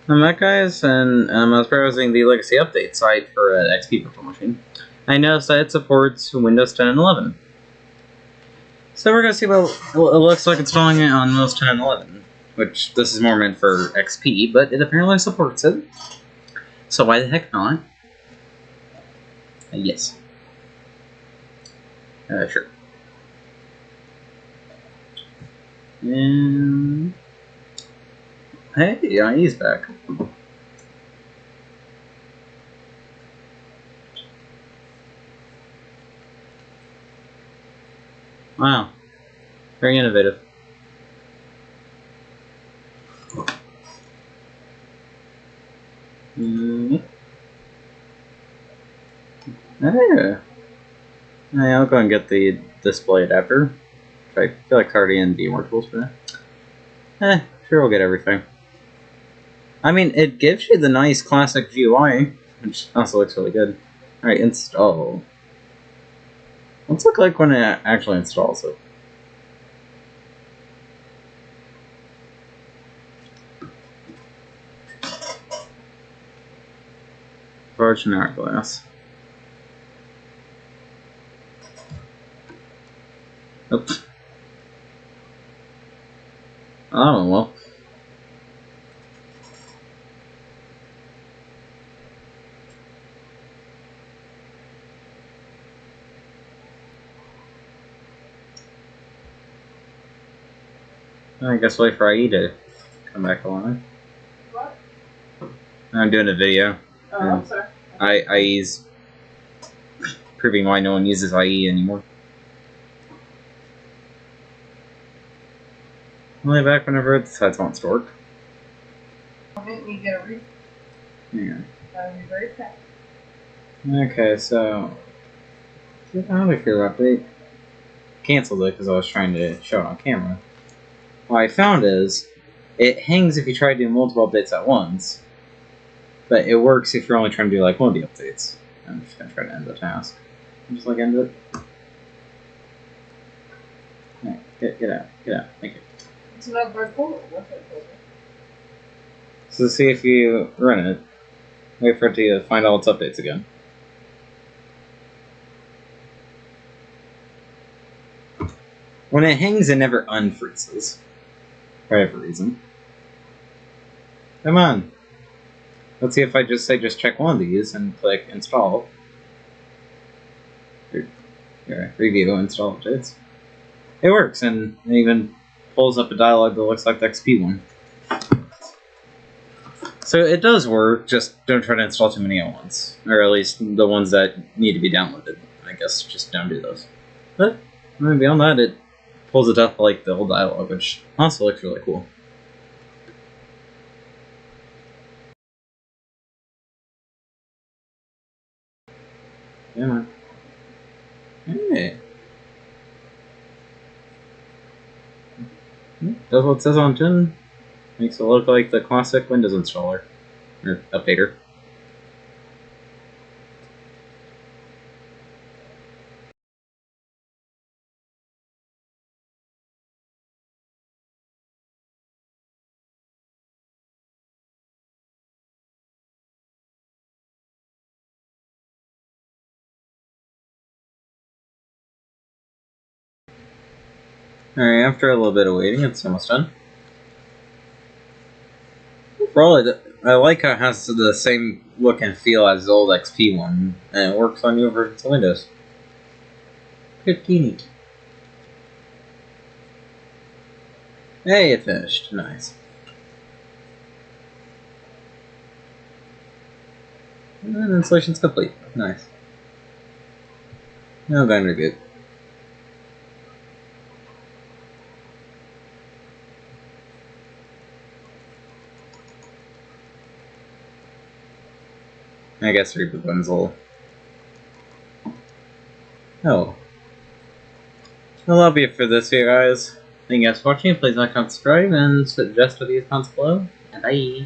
I'm Matt, guys, and I was browsing the Legacy Update site for an XP Virtual Machine. I noticed that it supports Windows 10 and 11. So we're going to see what it looks like installing it on Windows 10 and 11, which this is more meant for XP, but it apparently supports it. So why the heck not? Yes. Sure. And... hey, IE's back. Wow. Very innovative. Yeah. I'll go and get the display adapter. I feel like it's already in VMware Tools for that. Sure, we'll get everything. I mean, it gives you the nice classic GUI, which also looks really good. Alright, install. What's it look like when it actually installs it? Virgin Hourglass. Oops. Oh, well. I guess wait for IE to come back along. What? I'm doing a video. Oh, I'm sorry. IE's proving why no one uses IE anymore. Only back whenever it decides it wants to work. You get a read. Yeah. That would be very fast. Okay, so how do I feel update? Canceled it because I was trying to show it on camera. What I found is it hangs if you try to do multiple updates at once, but it works if you're only trying to do like one of the updates. I'm just gonna try to end the task. Just like end it. Right, get out. Thank you. It's not very cool. So see if you run it. Wait for it to find all its updates again. When it hangs, it never unfreezes. For whatever reason. Come on. Let's see if I just say just check one of these and click install. Here, review install updates. It works, and it even pulls up a dialog that looks like the XP one. So it does work, just don't try to install too many at once. Or at least the ones that need to be downloaded. I guess just don't do those. But beyond that, it pulls it up like the whole dialog, which also looks really cool. Yeah, man. Hey. Does what it says on tin. Makes it look like the classic Windows installer. Or updater. Alright, after a little bit of waiting, it's almost done. Overall, I like how it has the same look and feel as the old XP one, and it works on newer versions of Windows. Pretty neat. Hey, it finished. Nice. And installation's complete. Nice. Now go and reboot. I guess reboot button's a little... oh. Well, that'll be it for this video, guys. Thank you guys for watching. Please like, comment, subscribe, and suggest videos comments below. And bye!